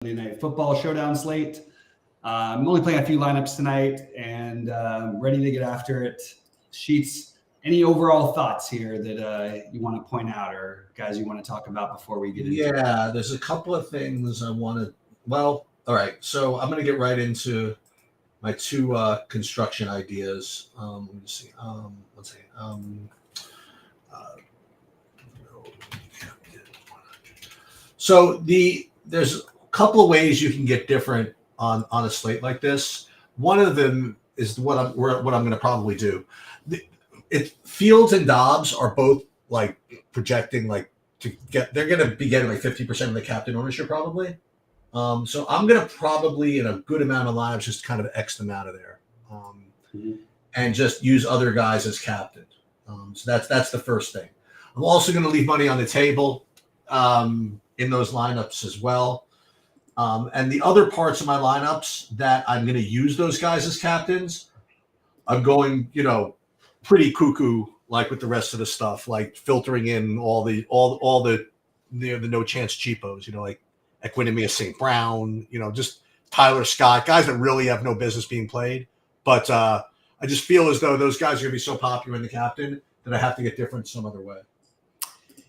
Monday Night Football showdown slate. I'm only playing a few lineups tonight and ready to get after it. Sheets, any overall thoughts here that you want to point out or guys you want to talk about before we get into it? Yeah, there's a couple of things I want to. Well, all right. So I'm going to get right into my two construction ideas. Let me see. Let's see. So there's a couple of ways you can get different on a slate like this. One of them is what I'm going to probably do. Fields and Dobbs are both like projecting like to get. They're going to be getting like 50% of the captain ownership probably. So I'm going to probably in a good amount of lives just kind of X them out of there, and just use other guys as captain. So that's the first thing. I'm also going to leave money on the table in those lineups as well. And the other parts of my lineups that I'm going to use those guys as captains, I'm going, pretty cuckoo like with the rest of the stuff, like filtering in all the no chance cheapos, like Equinemius St. Brown, just Tyler Scott, guys that really have no business being played. But I just feel as though those guys are going to be so popular in the captain that I have to get different some other way.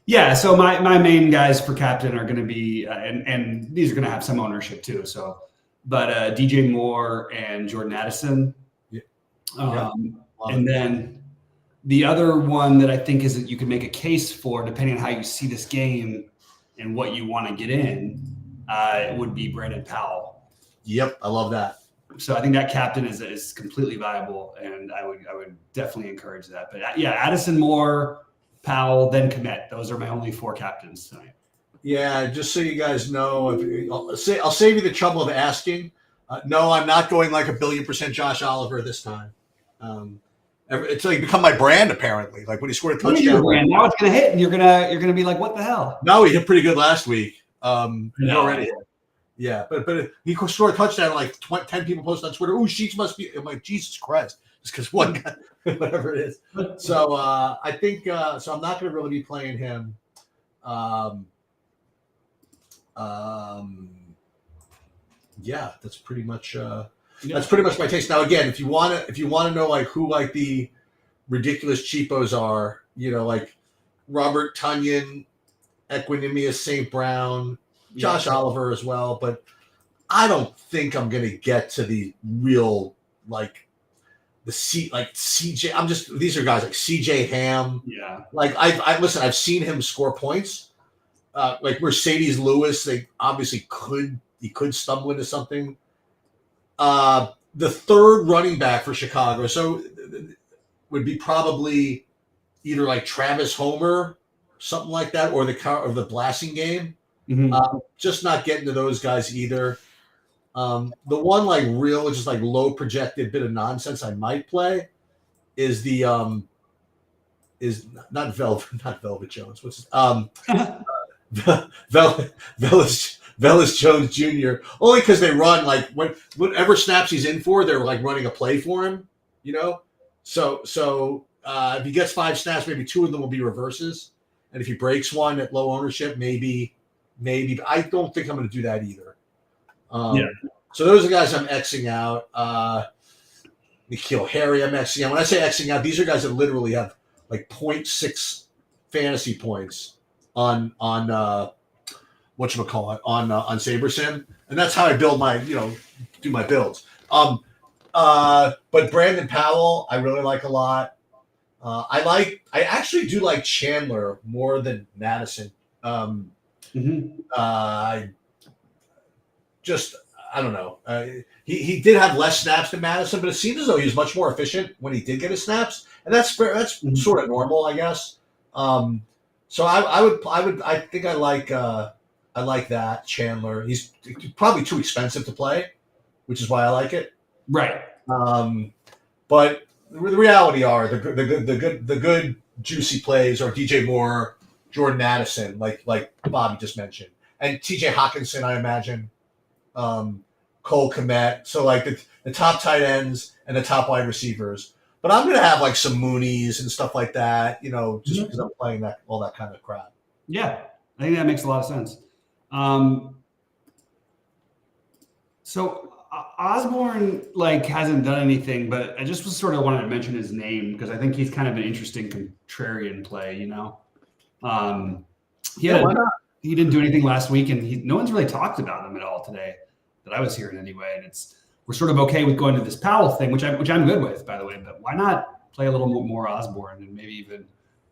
Yeah, so my main guys for captain are going to be, and these are going to have some ownership too. So, but DJ Moore and Jordan Addison, and then the other one that I think is that you can make a case for, depending on how you see this game and what you want to get in, it would be Brandon Powell. Yep, I love that. So I think that captain is completely viable, and I would definitely encourage that. But yeah, Addison, Moore, Powell, then Kmet. Those are my only four captains tonight. Yeah, just so you guys know, I'll save you the trouble of asking. No, I'm not going like 1,000,000,000% Josh Oliver this time. It's like become my brand apparently. Like when he scored a touchdown, now it's gonna hit, and you're gonna be like, "What the hell?" No, he hit pretty good last week. Already hit. Yeah, but he scored a touchdown. Like 10 people posted on Twitter. "Oh, Sheets must be." I'm like, Jesus Christ, just because one guy, whatever it is. So I think so. I'm not going to really be playing him. Yeah, that's pretty much. That's pretty much my taste. Now, again, if you want to know like who like the ridiculous cheapos are, like Robert Tonyan, Equinemius St. Brown, Josh Oliver as well, but I don't think I'm going to get to the real like CJ. These are guys like CJ Ham. Yeah. Like I've seen him score points. Like Mercedes Lewis, he could stumble into something. The third running back for Chicago, so would be probably either like Travis Homer, something like that, or the Blasting game. Mm-hmm. Just not getting to those guys either. The one like real, just like low projected bit of nonsense I might play is the is not Velvet Jones. What's Velus Jones Jr. Only because they run like whatever snaps he's in for, they're like running a play for him. So if he gets 5 snaps, maybe 2 of them will be reverses, and if he breaks one at low ownership, maybe. But I don't think I'm going to do that either. So those are the guys I'm Xing out. N'Keal Harry, I'm Xing out. When I say Xing out, these are guys that literally have like 0.6 fantasy points on whatchamacallit on SaberSim, and that's how I build my do my builds. But Brandon Powell, I really like a lot. I actually do like Chandler more than Madison. I don't know. He did have less snaps than Madison, but it seemed as though he was much more efficient when he did get his snaps, and that's sort of normal, I guess. So I think I like that Chandler. He's probably too expensive to play, which is why I like it. Right. But the reality are the good juicy plays are DJ Moore, Jordan Addison, like Bobby just mentioned, and TJ Hawkinson, I imagine, Cole Kmet. So like the top tight ends and the top wide receivers. But I'm gonna have like some Moonies and stuff like that, just because I'm playing all that kind of crap. Yeah, I think that makes a lot of sense. So Osborne like hasn't done anything, but I just was sort of wanted to mention his name because I think he's kind of an interesting contrarian play. He Yeah, had why not? he didn't do anything last week, and no one's really talked about him at all today that I was hearing anyway. And we're sort of okay with going to this Powell thing, which I'm good with, by the way. But why not play a little more Osborne and maybe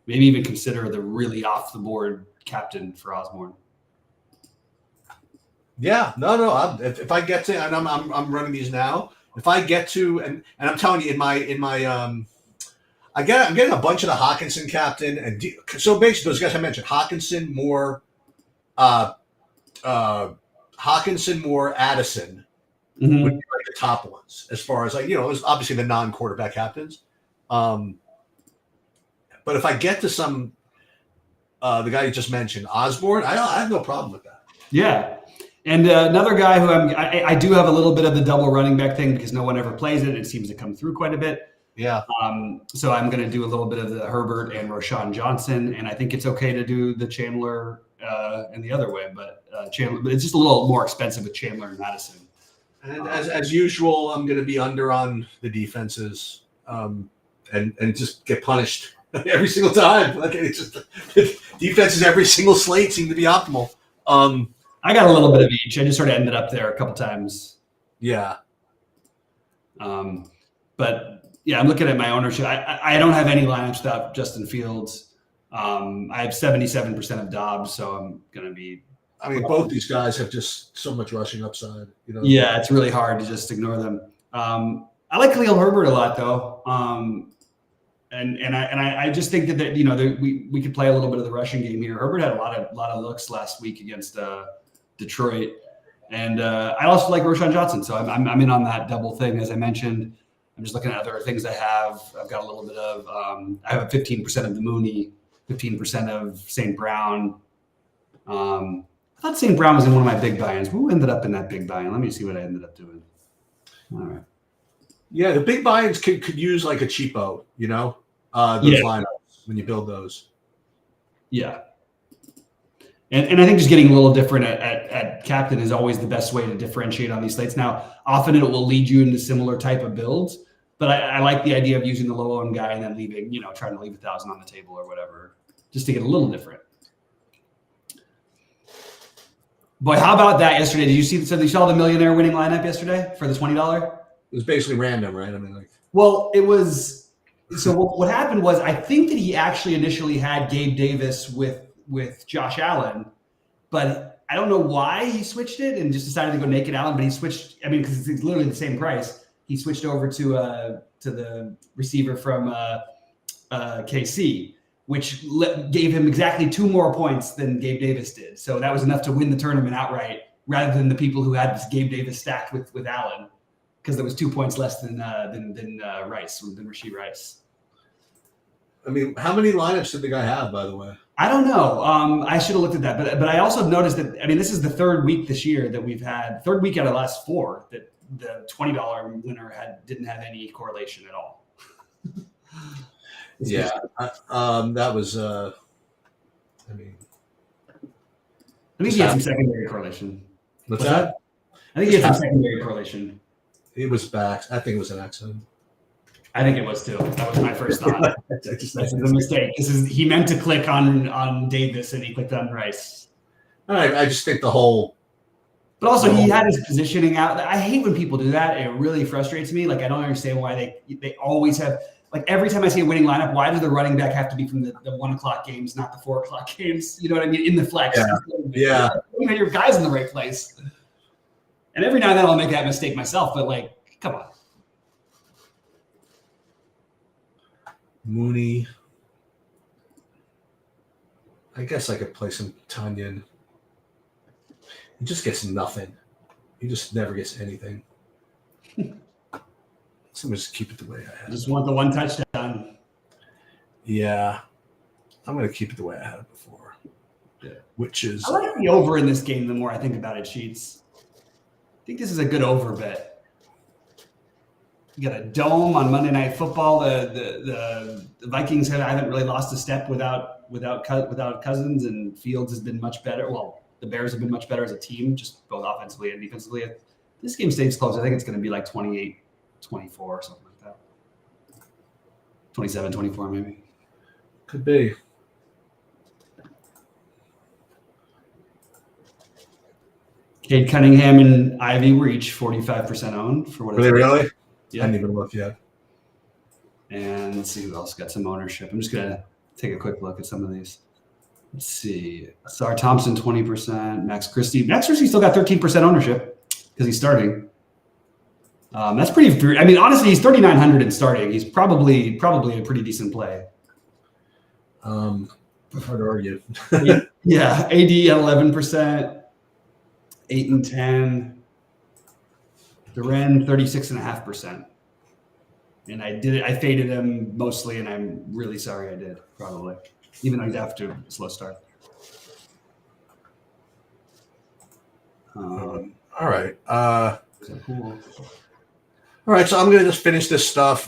even consider the really off the board captain for Osborne? Yeah, no. If I get to, and I'm running these now. If I get to, and I'm telling you, I'm getting a bunch of the Hawkinson captain, and so basically those guys I mentioned, Hawkinson, Moore, Addison would be like the top ones as far as it was obviously the non-quarterback captains. But if I get to some, the guy you just mentioned, Osborne, I have no problem with that. Yeah. And another guy who I do have a little bit of the double running back thing because no one ever plays it. It seems to come through quite a bit. Yeah. So I'm going to do a little bit of the Herbert and Rashawn Johnson, and I think it's okay to do the Chandler and the other way, but it's just a little more expensive with Chandler and Madison. And as usual, I'm going to be under on the defenses, and just get punished every single time. Like it's just defenses every single slate seem to be optimal. I got a little bit of each. I just sort of ended up there a couple times. Yeah. But yeah, I'm looking at my ownership. I don't have any lineup stuff. Justin Fields. I have 77% of Dobbs, so I'm going to be. I mean, both these guys have just so much rushing upside. Yeah, it's really hard to just ignore them. I like Khalil Herbert a lot, though. And I just think that we could play a little bit of the rushing game here. Herbert had a lot of looks last week against Detroit, and I also like Rashawn Johnson. So I'm in on that double thing, as I mentioned. I'm just looking at other things I have. I've got a little bit of I have 15% of the Mooney, 15% of St. Brown. I thought St. Brown was in one of my big buy-ins. Who ended up in that big buy-in? Let me see what I ended up doing. All right. Yeah, the big buy-ins could use like a cheapo, those lineups when you build those. Yeah. And I think just getting a little different at captain is always the best way to differentiate on these slates. Now, often it will lead you into similar type of builds, but I like the idea of using the low-owned guy and then leaving, trying to leave 1,000 on the table or whatever, just to get a little different. Boy, how about that yesterday? Did you see? So you saw the millionaire winning lineup yesterday for the $20? It was basically random, right? I mean, well, it was. So what happened was, I think that he actually initially had Gabe Davis with Josh Allen, but I don't know why he switched it and just decided to go naked Allen. But he switched. I mean, because it's literally the same price. He switched over to the receiver from KC, which gave him exactly 2 more points than Gabe Davis did. So that was enough to win the tournament outright, rather than the people who had this Gabe Davis stacked with Allen, because there was 2 points less than Rashee Rice. I mean, how many lineups did the guy have, by the way? I don't know. I should have looked at that, but I also noticed that. I mean, this is the third week this year that we've had, third week out of the last 4 that the $20 winner didn't have any correlation at all. Yeah, that was. I think he had some secondary correlation. What's that? I think he had some secondary correlation. It was back. I think it was an accident. I think it was too. That was my first thought. This is a mistake. He meant to click on Davis and he clicked on Rice. I just think the whole. But also, he had his positioning out. I hate when people do that. It really frustrates me. Like, I don't understand why they always have. Like, every time I see a winning lineup, why does the running back have to be from the 1 o'clock games, not the 4 o'clock games? You know what I mean? In the flex. Yeah. You know, your guy's in the right place. And every now and then I'll make that mistake myself, but like, come on. Mooney. I guess I could play some Tanyan. He just gets nothing. He just never gets anything. So I'm just keep it the way I had it. Just want the 1 touchdown. Yeah. I'm going to keep it the way I had it before. Yeah. Which is. I like the over in this game the more I think about it, Sheets. I think this is a good over bet. You got a dome on Monday Night Football. The Vikings haven't really lost a step without Cousins, and Fields has been much better. Well, the Bears have been much better as a team, just both offensively and defensively. this game stays close, I think it's going to be like 28-24 or something like that. 27-24 maybe. Could be. Cade Cunningham and Ivy were each 45% owned for what it's Really? Yeah. I didn't even look yet. And let's see who else got some ownership. I'm just going to take a quick look at some of these. Let's see. Sar Thompson, 20%. Max Christie. Max Christie still got 13% ownership because he's starting. That's pretty. I mean, honestly, he's 3,900 in starting. He's probably a pretty decent play. Hard to argue. Yeah. AD at 11%. 8 and 10. Duren 36.5%. And I faded him mostly, and I'm really sorry I did, probably. Even though he's after a slow start. All right. Cool. All right, so I'm going to just finish this stuff.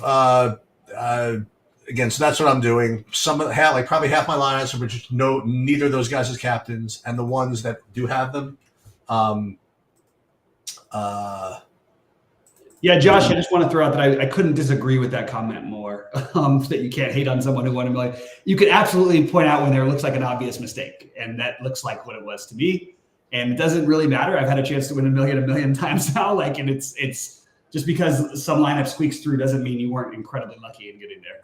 Again, so that's what I'm doing. Probably half my lineups are just neither of those guys as captains, and the ones that do have them. Yeah, Josh, I just want to throw out that I couldn't disagree with that comment more. That you can't hate on someone who won a million. You could absolutely point out when there looks like an obvious mistake, and that looks like what it was to me. And it doesn't really matter. I've had a chance to win a million times now. Like, and it's just because some lineup squeaks through doesn't mean you weren't incredibly lucky in getting there.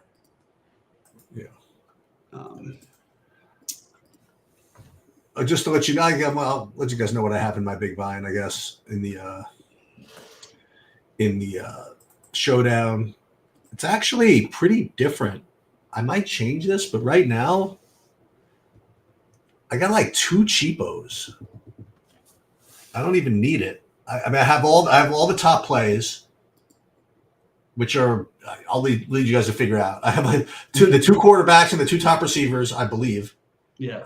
Yeah. Just to let you know, I'll let you guys know what happened in my big buy-in, I guess, in the showdown. It's actually pretty different. I might change this, but right now I got like 2 cheapos. I don't even need it. I have all the top plays, which are I'll lead you guys to figure out. I have like the 2 quarterbacks and the 2 top receivers, I believe. Yeah.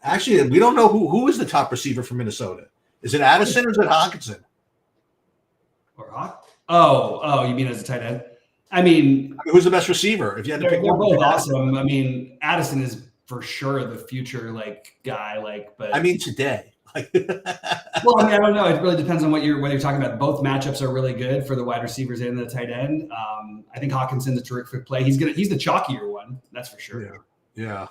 Actually, we don't know who is the top receiver for Minnesota. Is it Addison or is it Hawkinson? Or Hawk? Oh, you mean as a tight end? I mean, who's the best receiver? If you had to pick they're one, both awesome. I mean, Addison is for sure the future guy. But I mean today. Well, I mean, I don't know. It really depends on whether you're talking about. Both matchups are really good for the wide receivers and the tight end. I think Hawkinson's a terrific play. He's the chalkier one, that's for sure. Yeah.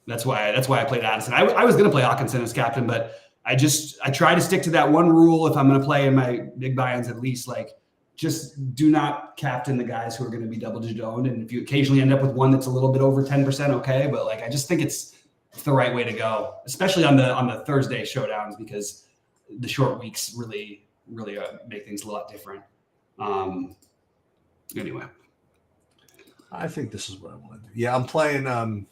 That's why I played Addison. I was gonna play Hawkinson as captain, but I try to stick to that one rule if I'm gonna play in my big buy-ins at least. Like, just do not captain the guys who are going to be double-digit owned. And if you occasionally end up with one that's a little bit over 10%, okay. But I just think it's the right way to go, especially on the Thursday showdowns, because the short weeks really make things a lot different. Anyway, I think this is what I want to do. Yeah, I'm playing.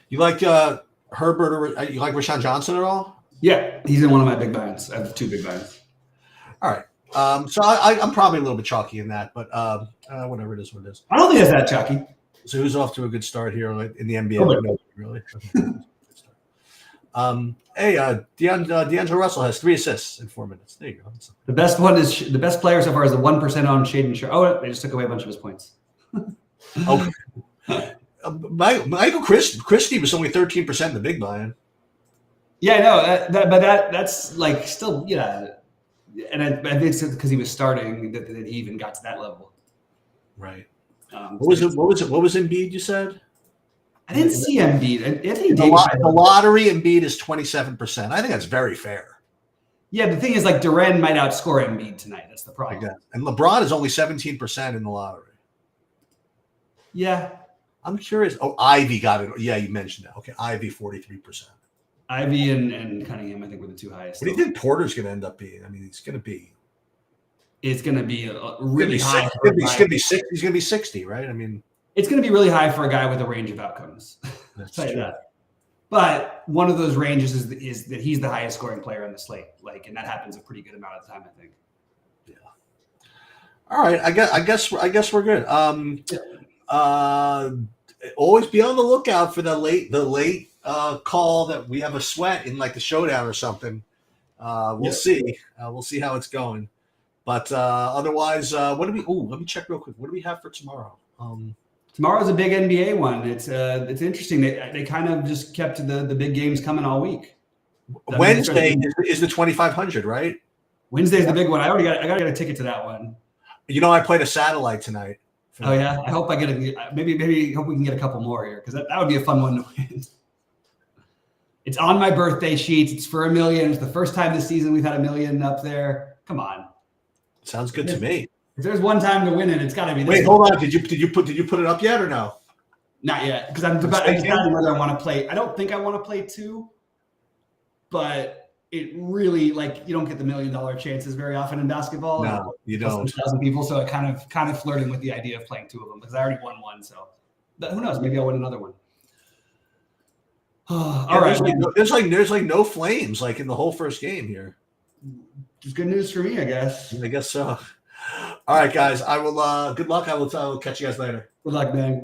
You like Herbert or you like Rashawn Johnson at all? Yeah, he's in one of my big buy-ins. I have 2 big buy-ins. All right. So I'm probably a little bit chalky in that, but whatever it is, what it is. I don't think it's that chalky. So who's off to a good start here in the NBA? Oh, no, really? D'Angelo Russell has 3 assists in 4 minutes. There you go. The best player so far is the 1% on Shaden Sharp. Oh, they just took away a bunch of his points. Okay. Michael Christie was only 13% in the big buy-in. Yeah, no, that's like still, yeah. And I think it's because he was starting that he even got to that level. Right. What was Embiid, you said? I didn't see Embiid. The lottery Embiid is 27%. I think that's very fair. Yeah, the thing is, Duren might outscore Embiid tonight. That's the problem. And LeBron is only 17% in the lottery. Yeah. I'm curious. Oh, Ivy got it. Yeah, you mentioned that. Okay, Ivy 43%. Ivy and Cunningham, I think, were the 2 highest. What do you think Porter's going to end up being? I mean, it's going to be really high. He's going to be 60, right? I mean, it's going to be really high for a guy with a range of outcomes. That's tell you true. that. But one of those ranges is that he's the highest scoring player on the slate. And that happens a pretty good amount of the time, I think. Yeah. All right. I guess we're good. Always be on the lookout for the late call that we have a sweat in the showdown or something. We'll see. We'll see how it's going. But otherwise, let me check real quick. What do we have for tomorrow? Tomorrow's a big NBA one. It's interesting. They kind of just kept the big games coming all week. Wednesday is the 2,500, right? Wednesday's the big one. I gotta get a ticket to that one. You know, I played a satellite tonight. Oh yeah, I hope I get maybe hope we can get a couple more here because that would be a fun one to win. It's on my birthday sheets. It's for $1 million. It's the first time this season we've had $1 million up there. Come on. Sounds good to me. If there's one time to win it, it's got to be this. Wait, hold on. Did you put it up yet or no? Not yet, because I'm deciding whether I want to play. I don't think I want to play 2, but it really you don't get the $1 million chances very often in basketball. No, you don't. 1,000 people, so it kind of flirting with the idea of playing 2 of them because I already won one. So, but who knows? Maybe I'll win another one. All right. There's no flames in the whole first game here. It's good news for me, I guess. I guess so. All right, guys. I will. Good luck. I will catch you guys later. Good luck, man.